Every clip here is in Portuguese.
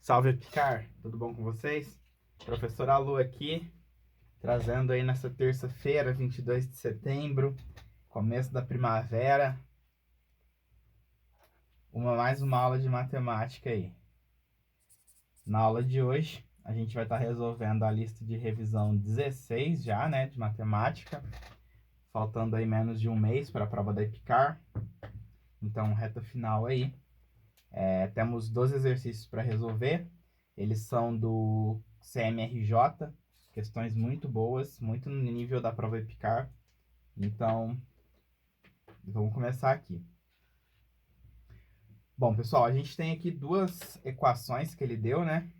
Salve, Picar! Tudo bom com vocês? Professor Alu aqui, trazendo aí nessa terça-feira, 22 de setembro, começo da primavera, mais uma aula de matemática aí. Na aula de hoje, a gente vai estar resolvendo a lista de revisão 16 já, né, de matemática, faltando aí menos de um mês para a prova da Epicar. Então, reta final aí. Temos 12 exercícios para resolver. Eles são do CMRJ, questões muito boas, muito no nível da prova Epicar. Então, vamos começar aqui. Bom, pessoal, a gente tem aqui duas equações que ele deu, né?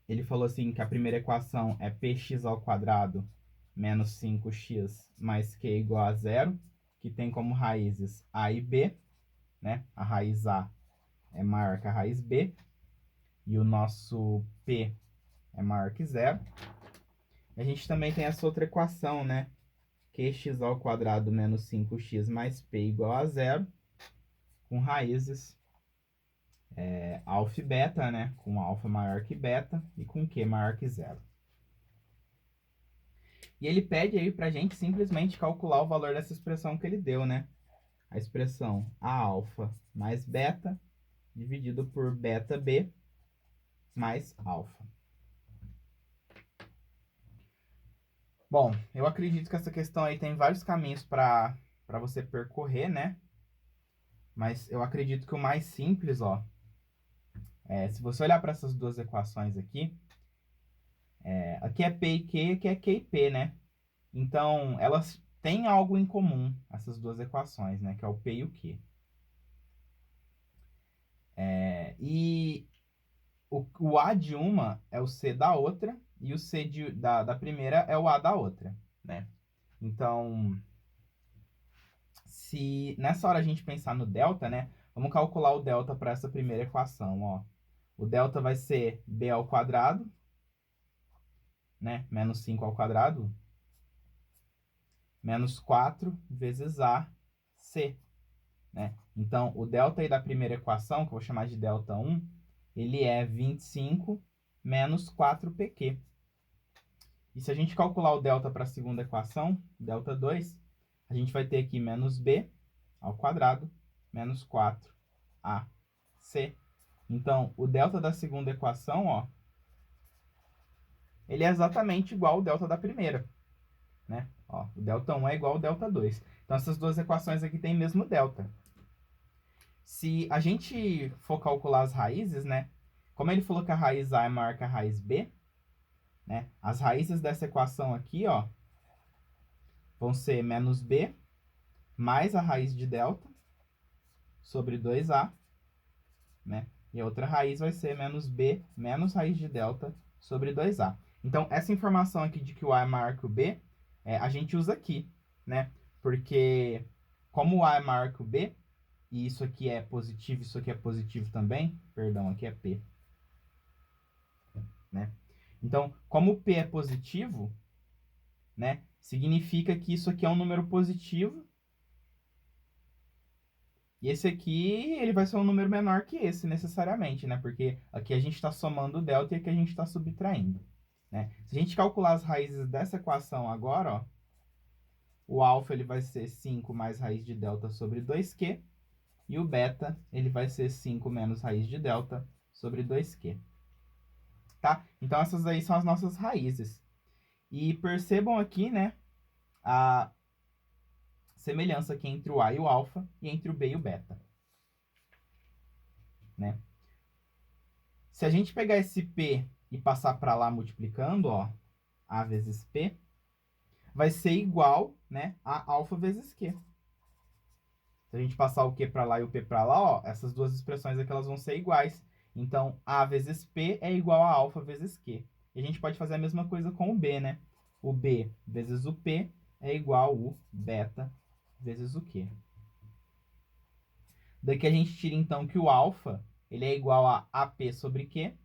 Ele falou assim que a primeira equação é px ao quadrado menos 5x mais q igual a zero, que tem como raízes a e b, né? A raiz a é maior que a raiz b, e o nosso p é maior que zero. A gente também tem essa outra equação, né? Qx ao quadrado menos 5x mais p igual a zero, com raízes alfa e beta, né? Com alfa maior que beta e com q maior que zero. E ele pede aí pra gente simplesmente calcular o valor dessa expressão que ele deu, né? A expressão a alfa mais beta dividido por beta b mais alfa. Bom, eu acredito que essa questão aí tem vários caminhos para você percorrer, né? Mas eu acredito que o mais simples, ó, se você olhar para essas duas equações aqui, aqui é P e Q, aqui é Q e P, né? Então, elas têm algo em comum, essas duas equações, né? Que é o P e o Q. E o A de uma é o C da outra, e o C da primeira é o A da outra, né? Então, se nessa hora a gente pensar no delta, né? Vamos calcular o delta para essa primeira equação, ó. O delta vai ser b ao quadrado, né? Menos 5 ao quadrado, menos 4 vezes AC, né? Então, o delta aí da primeira equação, que eu vou chamar de delta 1, ele é 25 menos 4pq. E se a gente calcular o delta para a segunda equação, delta 2, a gente vai ter aqui menos b ao quadrado menos 4ac. Então, o delta da segunda equação, ó, ele é exatamente igual ao delta da primeira, né? Ó, o delta 1 é igual ao delta 2. Então, essas duas equações aqui têm mesmo delta. Se a gente for calcular as raízes, né? Como ele falou que a raiz A é maior que a raiz B, né? As raízes dessa equação aqui, ó, vão ser menos B mais a raiz de delta sobre 2A, né? E a outra raiz vai ser menos B menos raiz de delta sobre 2A. Então, essa informação aqui de que o A é maior que o B, a gente usa aqui, né? Porque como o A é maior que o B, e isso aqui é positivo, isso aqui é positivo também, perdão, aqui é P, né? Então, como o P é positivo, né, significa que isso aqui é um número positivo, e esse aqui, ele vai ser um número menor que esse, necessariamente, né? Porque aqui a gente está somando o delta e aqui a gente está subtraindo, né? Se a gente calcular as raízes dessa equação agora, ó, o alfa ele vai ser 5 mais raiz de delta sobre 2q, e o beta ele vai ser 5 menos raiz de delta sobre 2q. Tá? Então, essas aí são as nossas raízes. E percebam aqui, né, a semelhança aqui entre o A e o alfa e entre o B e o beta, né? Se a gente pegar esse P e passar para lá multiplicando, ó, A vezes P, vai ser igual, né, a alfa vezes Q. Se a gente passar o Q para lá e o P para lá, ó, essas duas expressões aqui elas vão ser iguais. Então, A vezes P é igual a alfa vezes Q. E a gente pode fazer a mesma coisa com o B, né? O B vezes o P é igual ao beta vezes o Q. Daqui a gente tira, então, que o alfa ele é igual a AP sobre Q.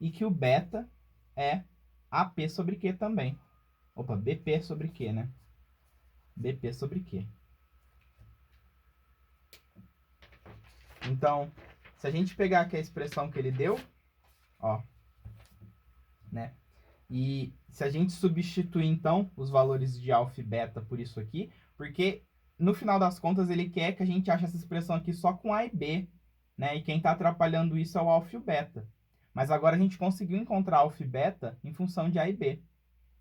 E que o beta é AP sobre Q também. Opa, BP sobre Q, né? BP sobre Q. Então, se a gente pegar aqui a expressão que ele deu, ó, né? E se a gente substituir, então, os valores de alfa e beta por isso aqui, porque no final das contas ele quer que a gente ache essa expressão aqui só com A e B, né? E quem está atrapalhando isso é o alfa e o beta. Mas agora a gente conseguiu encontrar alfa e beta em função de A e B,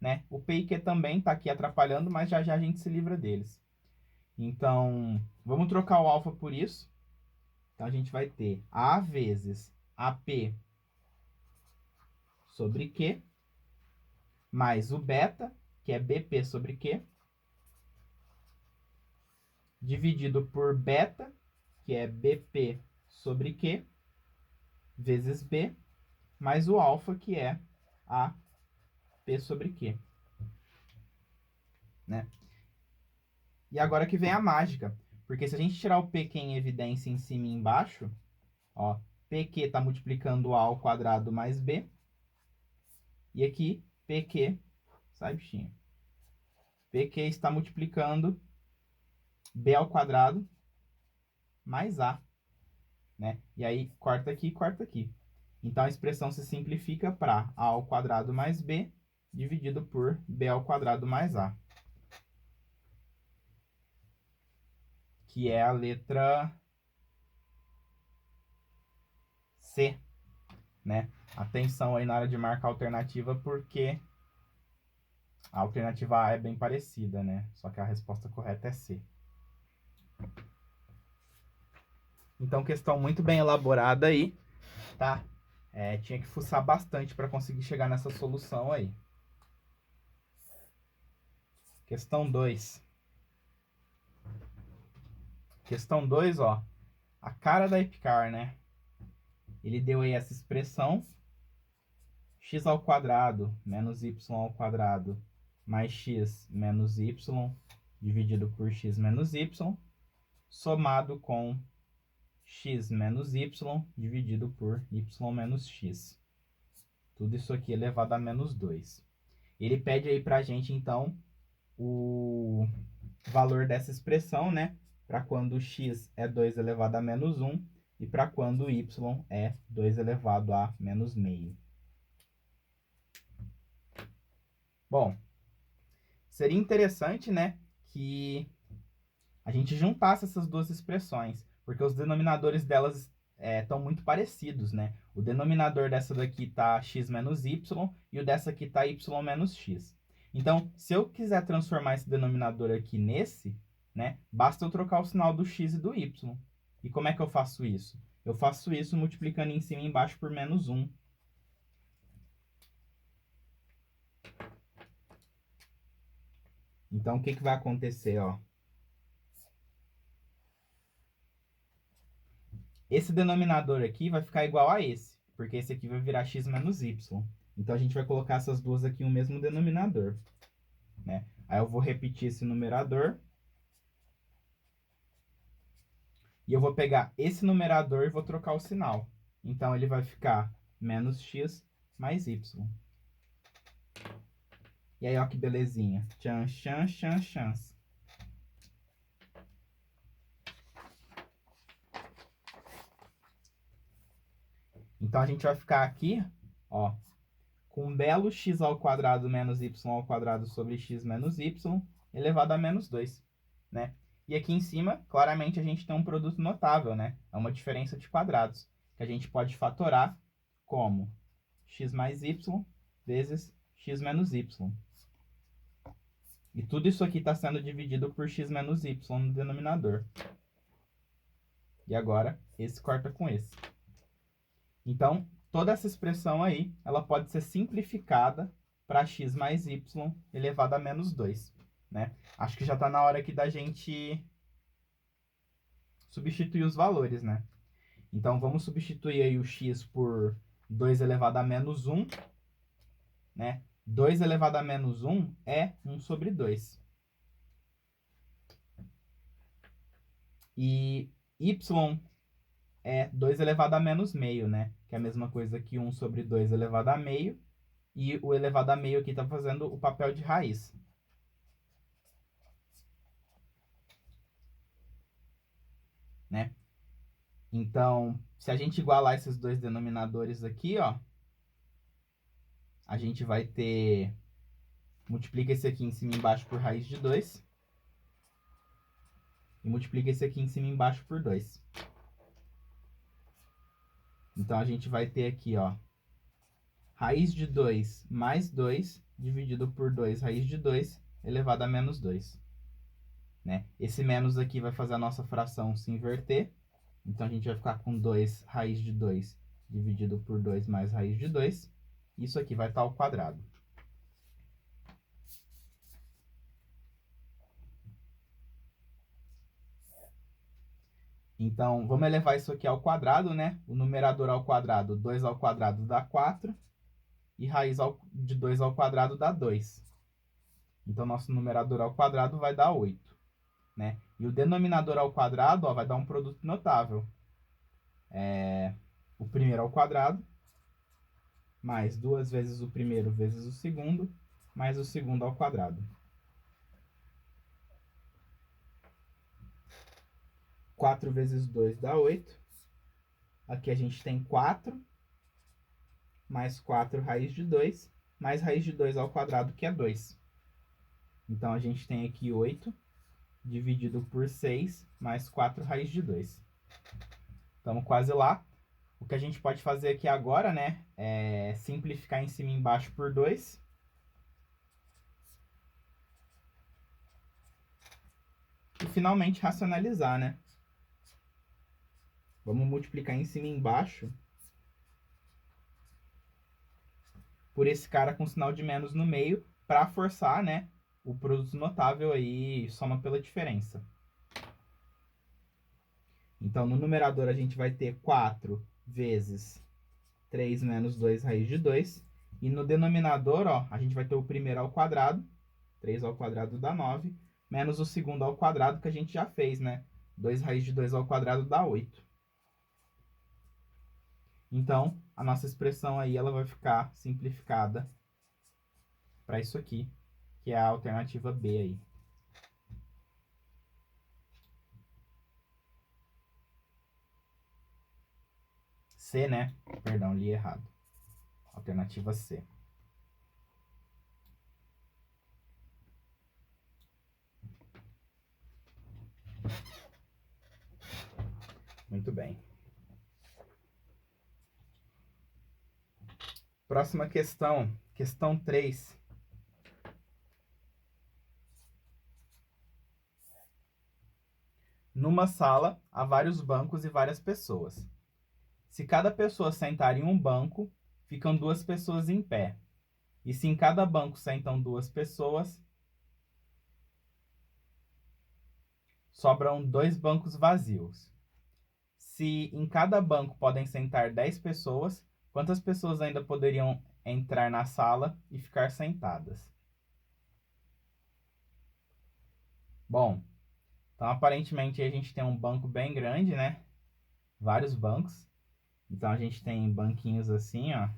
né? O P e Q também está aqui atrapalhando, mas já já a gente se livra deles. Então, vamos trocar o alfa por isso. Então, a gente vai ter A vezes AP sobre Q, mais o beta, que é BP sobre Q, dividido por beta, que é BP sobre Q, vezes B, mais o alfa, que é AP sobre Q. Né? E agora que vem a mágica, porque se a gente tirar o PQ em evidência em cima e embaixo, ó, PQ está multiplicando A ao quadrado mais B, e aqui PQ, sai bichinho, PQ está multiplicando B ao quadrado mais A, né? E aí, corta aqui, corta aqui. Então, a expressão se simplifica para A ao quadrado mais B, dividido por B ao quadrado mais A. Que é a letra C, né? Atenção aí na hora de marcar a alternativa, porque a alternativa A é bem parecida, né? Só que a resposta correta é C. Então, questão muito bem elaborada aí, tá? Tinha que fuçar bastante para conseguir chegar nessa solução aí. Questão 2. Questão 2, ó. A cara da Epicár, né? Ele deu aí essa expressão, x ao quadrado menos y ao quadrado mais x menos y dividido por x menos y, somado com x menos y dividido por y menos x. Tudo isso aqui elevado a menos 2. Ele pede aí pra gente, então, o valor dessa expressão, né? Para quando x é 2 elevado a menos 1 e para quando y é 2 elevado a menos meio. Bom, seria interessante, né, que a gente juntasse essas duas expressões, porque os denominadores delas estão muito parecidos, né? O denominador dessa daqui tá x menos y e o dessa aqui tá y menos x. Então, se eu quiser transformar esse denominador aqui nesse, né, basta eu trocar o sinal do x e do y. E como é que eu faço isso? Eu faço isso multiplicando em cima e embaixo por menos 1. Então, o que vai acontecer, ó? Esse denominador aqui vai ficar igual a esse, porque esse aqui vai virar x menos y. Então, a gente vai colocar essas duas aqui no mesmo denominador, né? Aí eu vou repetir esse numerador. E eu vou pegar esse numerador e vou trocar o sinal. Então, ele vai ficar menos x mais y. E aí, ó que belezinha. Tchan, tchan, tchan, tchan. Então, a gente vai ficar aqui, ó, com um belo x ao quadrado menos y ao quadrado sobre x menos y elevado a menos 2, né? E aqui em cima, claramente, a gente tem um produto notável, né? É uma diferença de quadrados, que a gente pode fatorar como x mais y vezes x menos y. E tudo isso aqui está sendo dividido por x menos y no denominador. E agora, esse corta com esse. Então, toda essa expressão aí, ela pode ser simplificada para x mais y elevado a menos 2, né? Acho que já está na hora aqui da gente substituir os valores, né? Então, vamos substituir aí o x por 2 elevado a menos 1, né? 2 elevado a menos 1 é 1 sobre 2. E y é 2 elevado a menos meio, né? Que é a mesma coisa que 1 sobre 2 elevado a meio. E o elevado a meio aqui está fazendo o papel de raiz. Né? Então, se a gente igualar esses dois denominadores aqui, ó, a gente vai ter... Multiplica esse aqui em cima e embaixo por raiz de 2. E multiplica esse aqui em cima e embaixo por 2. Então, a gente vai ter aqui, ó, raiz de 2 mais 2 dividido por 2 raiz de 2 elevado a menos 2. Né? Esse menos aqui vai fazer a nossa fração se inverter. Então, a gente vai ficar com 2 raiz de 2 dividido por 2 mais raiz de 2. Isso aqui vai estar ao quadrado. Então, vamos elevar isso aqui ao quadrado, né? O numerador ao quadrado, 2 ao quadrado dá 4. E raiz de 2 ao quadrado dá 2. Então, nosso numerador ao quadrado vai dar 8. Né? E o denominador ao quadrado, ó, vai dar um produto notável. O primeiro ao quadrado, mais 2 vezes o primeiro vezes o segundo, mais o segundo ao quadrado. 4 vezes 2 dá 8. Aqui a gente tem 4, mais 4 raiz de 2, mais raiz de 2 ao quadrado, que é 2. Então, a gente tem aqui 8 dividido por 6, mais 4 raiz de 2. Estamos quase lá. O que a gente pode fazer aqui agora, né, é simplificar em cima e embaixo por 2. E finalmente racionalizar, né? Vamos multiplicar em cima e embaixo por esse cara com sinal de menos no meio, para forçar, né, o produto notável aí, soma pela diferença. Então, no numerador, a gente vai ter 4 vezes 3 menos 2 raiz de 2. E no denominador, ó, a gente vai ter o primeiro ao quadrado, 3 ao quadrado dá 9, menos o segundo ao quadrado, que a gente já fez, né? 2 raiz de 2 ao quadrado dá 8. Então, a nossa expressão aí, ela vai ficar simplificada para isso aqui, que é a alternativa B aí. C, né? Perdão, li errado. Alternativa C. Muito bem. Próxima questão, questão 3. Numa sala, há vários bancos e várias pessoas. Se cada pessoa sentar em um banco, ficam 2 pessoas em pé. E se em cada banco sentam 2 pessoas, sobram 2 bancos vazios. Se em cada banco podem sentar 10 pessoas, quantas pessoas ainda poderiam entrar na sala e ficar sentadas? Bom, então aparentemente a gente tem um banco bem grande, né? Vários bancos. Então a gente tem banquinhos assim, ó.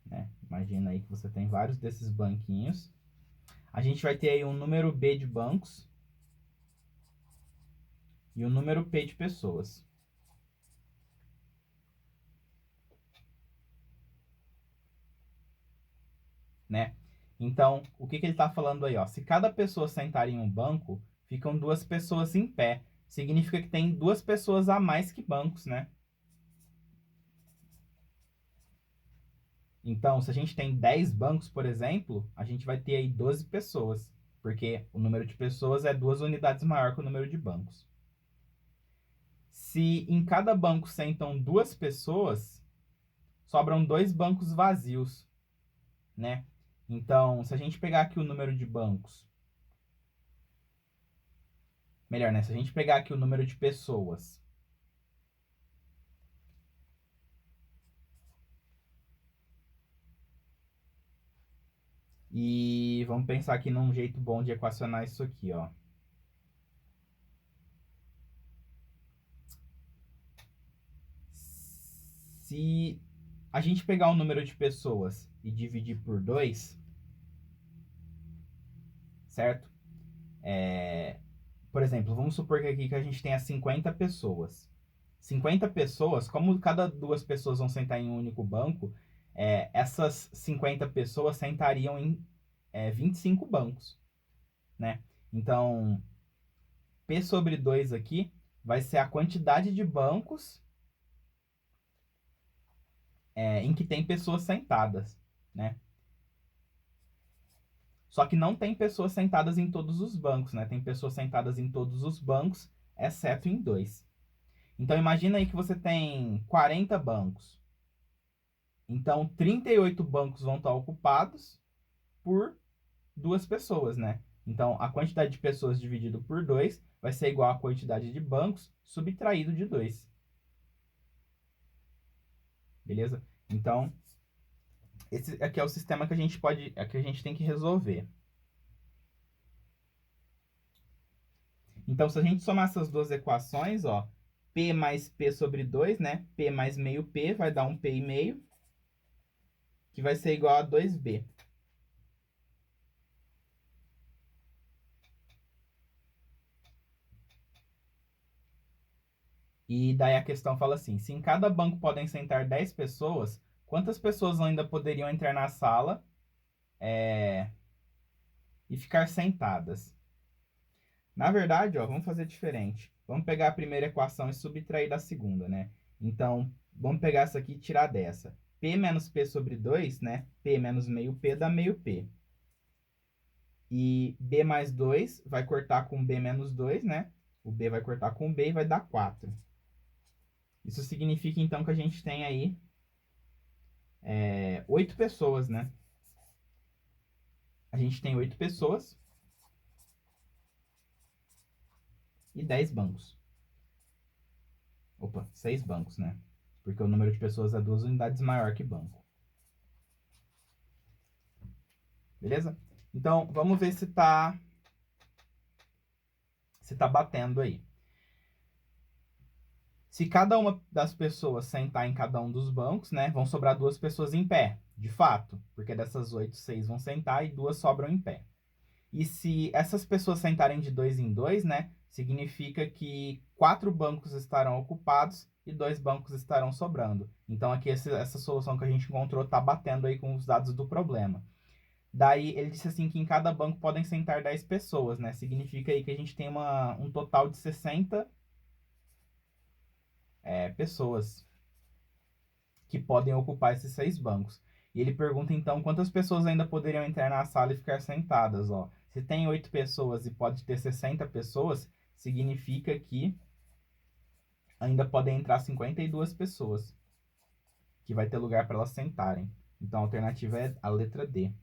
Né? Imagina aí que você tem vários desses banquinhos. A gente vai ter aí um número B de bancos e um número P de pessoas. Né? Então, o que ele está falando aí? Ó? Se cada pessoa sentar em um banco, ficam 2 pessoas em pé. Significa que tem 2 pessoas a mais que bancos, né? Então, se a gente tem 10 bancos, por exemplo, a gente vai ter aí 12 pessoas, porque o número de pessoas é 2 unidades maior que o número de bancos. Se em cada banco sentam 2 pessoas, sobram 2 bancos vazios, né? Então, se a gente pegar aqui o número de bancos, melhor, né? Se a gente pegar aqui o número de pessoas, e vamos pensar aqui num jeito bom de equacionar isso aqui, ó. Se a gente pegar o número de pessoas e dividir por 2, certo? Por exemplo, vamos supor que aqui que a gente tenha 50 pessoas. 50 pessoas, como cada 2 pessoas vão sentar em um único banco, essas 50 pessoas sentariam em 25 bancos, né? Então, P sobre 2 aqui vai ser a quantidade de bancos em que tem pessoas sentadas, né? Só que não tem pessoas sentadas em todos os bancos, né? Tem pessoas sentadas em todos os bancos, exceto em 2. Então, imagina aí que você tem 40 bancos. Então, 38 bancos vão estar ocupados por 2 pessoas, né? Então, a quantidade de pessoas dividido por 2 vai ser igual à quantidade de bancos subtraído de 2. Beleza? Então, esse aqui é o sistema que a gente tem que resolver. Então, se a gente somar essas duas equações, ó, P mais P sobre 2, né? P mais meio P vai dar um P e meio, que vai ser igual a 2B. E daí a questão fala assim, se em cada banco podem sentar 10 pessoas, quantas pessoas ainda poderiam entrar na sala e ficar sentadas? Na verdade, ó, vamos fazer diferente. Vamos pegar a primeira equação e subtrair da segunda, né? Então, vamos pegar essa aqui e tirar dessa. P menos P sobre 2, né? P menos meio P dá meio P. E B mais 2 vai cortar com B menos 2, né? O B vai cortar com B e vai dar 4. Isso significa, então, que a gente tem aí 8 pessoas, né? A gente tem 8 pessoas e 10 bancos. Opa, 6 bancos, né? Porque o número de pessoas é 2 unidades maior que banco. Beleza? Então, vamos ver se tá batendo aí. Se cada uma das pessoas sentar em cada um dos bancos, né, vão sobrar 2 pessoas em pé, de fato, porque dessas 8, 6 vão sentar e 2 sobram em pé. E se essas pessoas sentarem de 2 em 2, né, significa que 4 bancos estarão ocupados e 2 bancos estarão sobrando. Então aqui essa solução que a gente encontrou está batendo aí com os dados do problema. Daí ele disse assim que em cada banco podem sentar 10 pessoas, né? Significa aí que a gente tem um total de 60 pessoas que podem ocupar esses 6 bancos. E ele pergunta então quantas pessoas ainda poderiam entrar na sala e ficar sentadas, ó. Se tem 8 pessoas e pode ter 60 pessoas, significa que ainda podem entrar 52 pessoas, que vai ter lugar para elas sentarem. Então a alternativa é a letra D.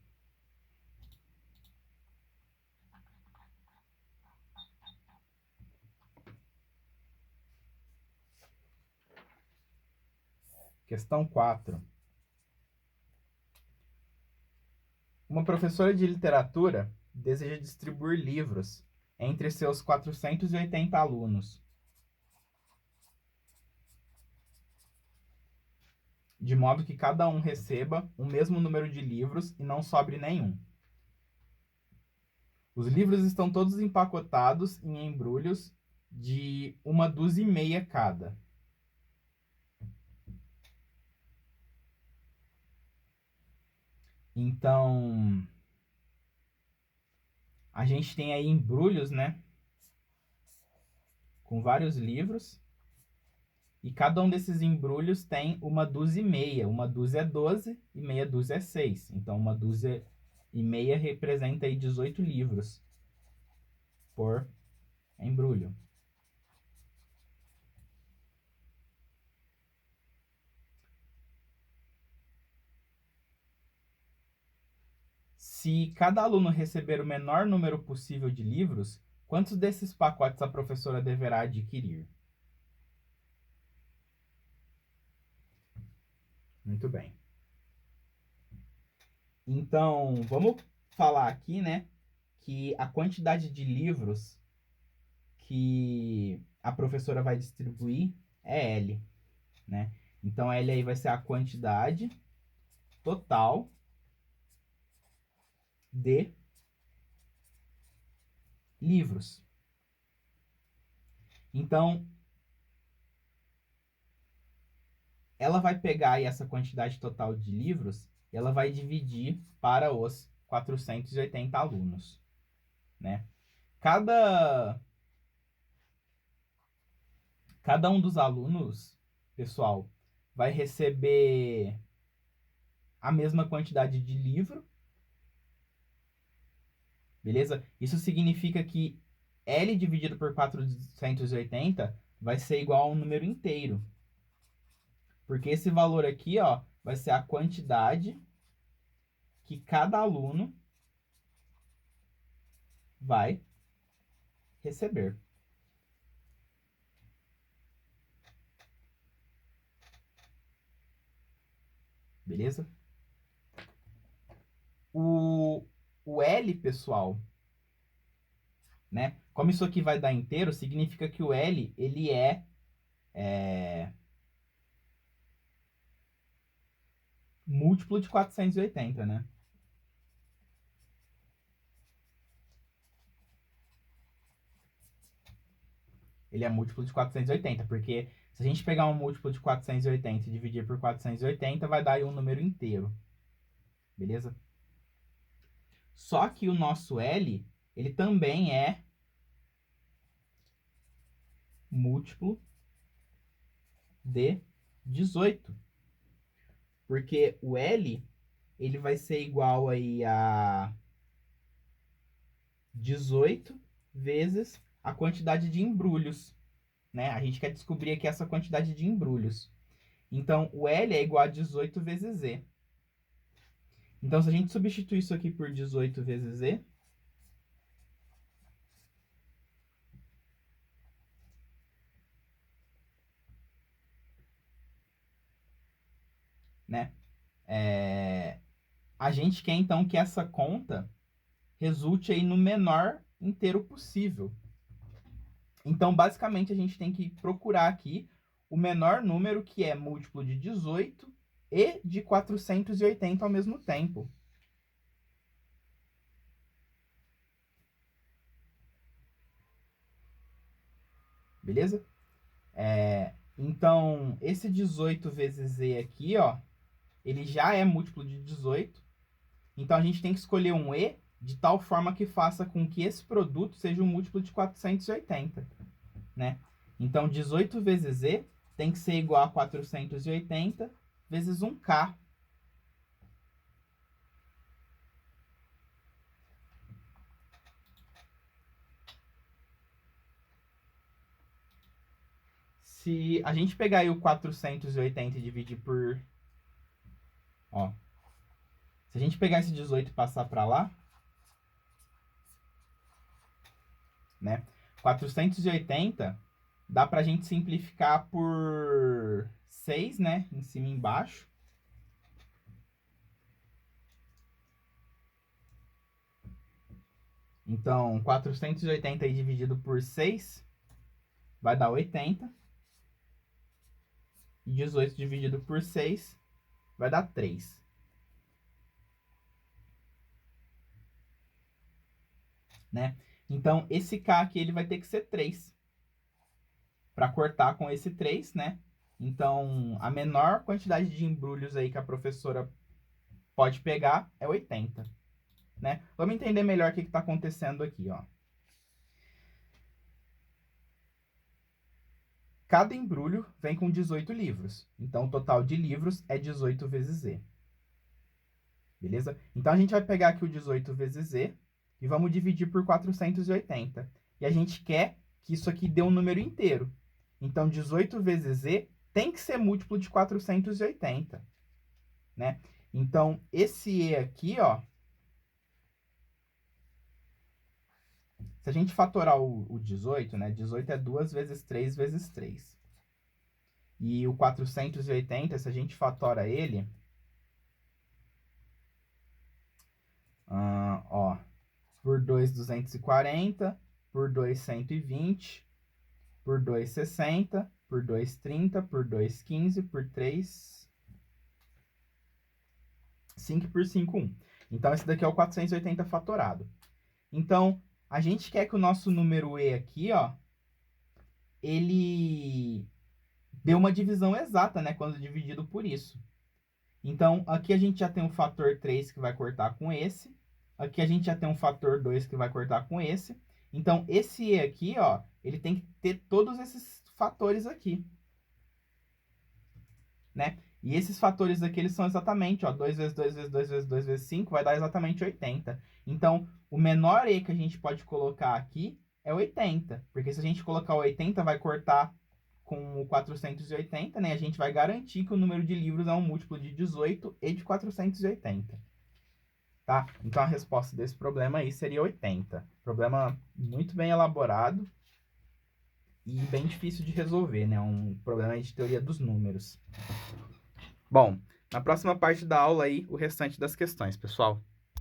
Questão 4. Uma professora de literatura deseja distribuir livros entre seus 480 alunos, de modo que cada um receba o mesmo número de livros e não sobre nenhum. Os livros estão todos empacotados em embrulhos de 1,5 dúzia cada. Então, a gente tem aí embrulhos, né? Com vários livros. E cada um desses embrulhos tem 1,5 dúzia. 1 dúzia é 12 e meia dúzia é 6. Então, 1,5 dúzia representa aí 18 livros por embrulho. Se cada aluno receber o menor número possível de livros, quantos desses pacotes a professora deverá adquirir? Muito bem. Então, vamos falar aqui, né, que a quantidade de livros que a professora vai distribuir é L, né? Então, L aí vai ser a quantidade total de livros. Então, ela vai pegar aí essa quantidade total de livros e ela vai dividir para os 480 alunos, né? Cada um dos alunos, pessoal, vai receber a mesma quantidade de livro, beleza? Isso significa que L dividido por 480 vai ser igual a um número inteiro. Porque esse valor aqui, ó, vai ser a quantidade que cada aluno vai receber. Beleza? O L, pessoal, né? Como isso aqui vai dar inteiro, significa que o L, ele é múltiplo de 480, né? Ele é múltiplo de 480, porque se a gente pegar um múltiplo de 480 e dividir por 480, vai dar aí um número inteiro. Beleza? Só que o nosso L, ele também é múltiplo de 18. Porque o L, ele vai ser igual aí a 18 vezes a quantidade de embrulhos, né? A gente quer descobrir aqui essa quantidade de embrulhos. Então, o L é igual a 18 vezes Z. Então, se a gente substituir isso aqui por 18 vezes Z, né? A gente quer, então, que essa conta resulte aí no menor inteiro possível. Então, basicamente, a gente tem que procurar aqui o menor número que é múltiplo de 18 e de 480 ao mesmo tempo. Beleza? Então, esse 18 vezes Z aqui, ó, ele já é múltiplo de 18. Então, a gente tem que escolher um E de tal forma que faça com que esse produto seja um múltiplo de 480, né? Então, 18 vezes Z tem que ser igual a 480 vezes 1K. Se a gente pegar aí o 480 e dividir por... Ó, se a gente pegar esse 18 e passar para lá, né? 480 dá pra gente simplificar por 6, né? Em cima e embaixo. Então, 480 aí dividido por 6 vai dar 80. E 18 dividido por 6 vai dar 3. Né? Então, esse K aqui ele vai ter que ser 3. Para cortar com esse 3, né? Então, a menor quantidade de embrulhos aí que a professora pode pegar é 80. Né? Vamos entender melhor o que está acontecendo aqui, ó. Cada embrulho vem com 18 livros. Então, o total de livros é 18 vezes Z. Beleza? Então, a gente vai pegar aqui o 18 vezes Z e vamos dividir por 480. E a gente quer que isso aqui dê um número inteiro. Então, 18 vezes Z tem que ser múltiplo de 480. Né? Então, esse E aqui, ó, se a gente fatorar o 18, né? 18 é 2 vezes 3 vezes 3. E o 480, se a gente fatora ele... ó, por 2, 240, por 2, 120, por 2, 60, por 2, 30, por 2, 15, por 3, 5 por 5, 1. Então, esse daqui é o 480 fatorado. Então, a gente quer que o nosso número E aqui, ó, ele deu uma divisão exata, né, quando dividido por isso. Então, aqui a gente já tem um fator 3 que vai cortar com esse. Aqui a gente já tem um fator 2 que vai cortar com esse. Então, esse E aqui, ó, ele tem que ter todos esses fatores aqui, né? E esses fatores aqui, eles são exatamente, ó, 2 vezes 2 vezes 2 vezes 2 vezes 5 vai dar exatamente 80. Então, o menor E que a gente pode colocar aqui é 80. Porque se a gente colocar 80, vai cortar com o 480, né? A gente vai garantir que o número de livros é um múltiplo de 18 e de 480. Tá? Então, a resposta desse problema aí seria 80. Problema muito bem elaborado e bem difícil de resolver, né? Um problema de teoria dos números. Bom, na próxima parte da aula aí, o restante das questões, pessoal.